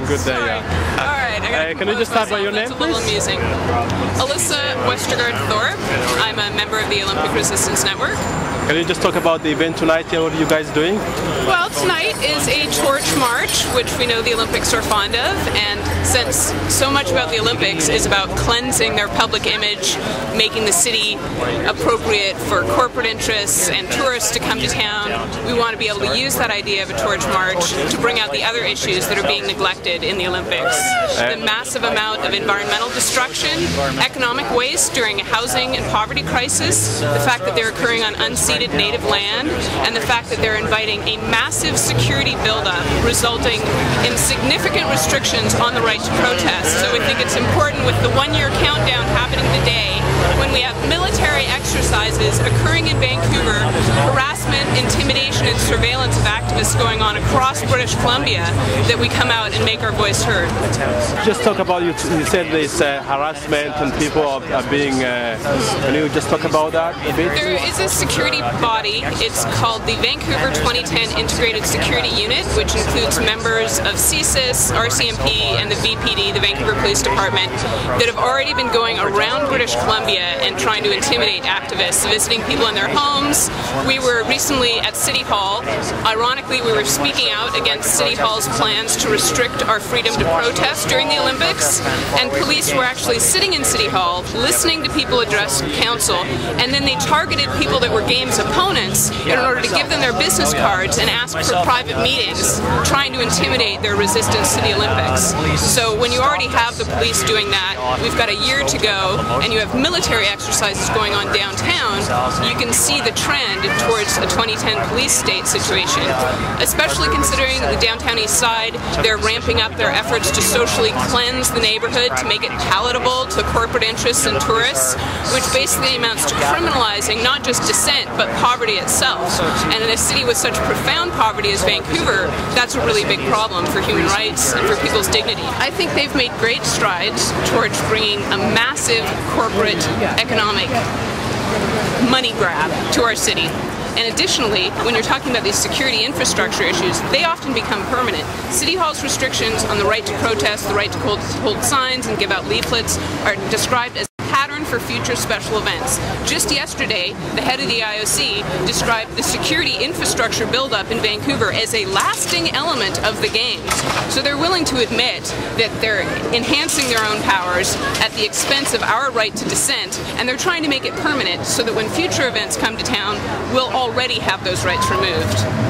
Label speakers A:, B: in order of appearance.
A: good day, yeah.
B: Alright,
A: can you just start by your name, please?
B: Amusing. Alyssa Westergaard Thorpe. I'm a member of the Olympic Resistance Network.
A: Can you just talk about the event tonight and what are you guys doing?
B: Well, tonight is a torch march, which we know the Olympics are fond of, and since so much about the Olympics is about cleansing their public image, making the city appropriate for corporate interests and tourists to come to town, we want to be able to use that idea of a torch march to bring out the other issues that are being neglected in the Olympics. The massive amount of environmental destruction, economic waste during a housing and poverty crisis, the fact that they're occurring on unceded native land, and the fact that they're inviting a massive security buildup resulting in significant restrictions on the right to protest. So we think it's important with the one-year countdown happening today, when we have military exercises occurring in Vancouver, harassment, intimidation, and surveillance of activists going on across British Columbia, that we come out and make our voice heard.
A: Just talk about, you said this harassment and people are being, can you just talk about that a bit?
B: There is a security body, it's called the Vancouver 2010 Integrated Security Unit, which includes members of CSIS, RCMP, and the VPD, the Vancouver Police Department, that have already been going around British Columbia and trying to intimidate activists, visiting people in their homes. We were recently at City Hall. Ironically, we were speaking out against City Hall's plans to restrict our freedom to protest during the Olympics, and police were actually sitting in City Hall, listening to people address council, and then they targeted people that were Games opponents in order to give them their business cards and ask for private meetings, trying to intimidate their resistance to the Olympics. So when you already have the police doing that, we've got a year to go, and you have military exercises going on downtown, you can see the trend towards a 2010 police state situation. Especially considering the downtown east side, they're ramping up their efforts to socially cleanse the neighborhood, to make it palatable to corporate interests and tourists, which basically amounts to criminalizing not just dissent, but poverty itself. And in a city with such profound poverty as Vancouver, that's a really big problem for human rights and for people's dignity. I think they've made great strides towards bringing a massive corporate economic money grab to our city. And additionally, when you're talking about these security infrastructure issues, they often become permanent. City Hall's restrictions on the right to protest, the right to hold signs and give out leaflets are described as a pattern for future special events. Just yesterday, the head of the IOC described the security infrastructure buildup in Vancouver as a lasting element of the Games. So they're willing to admit that they're enhancing their own powers at the expense of our right to dissent, and they're trying to make it permanent so that when future events come to town, we'll already have those rights removed.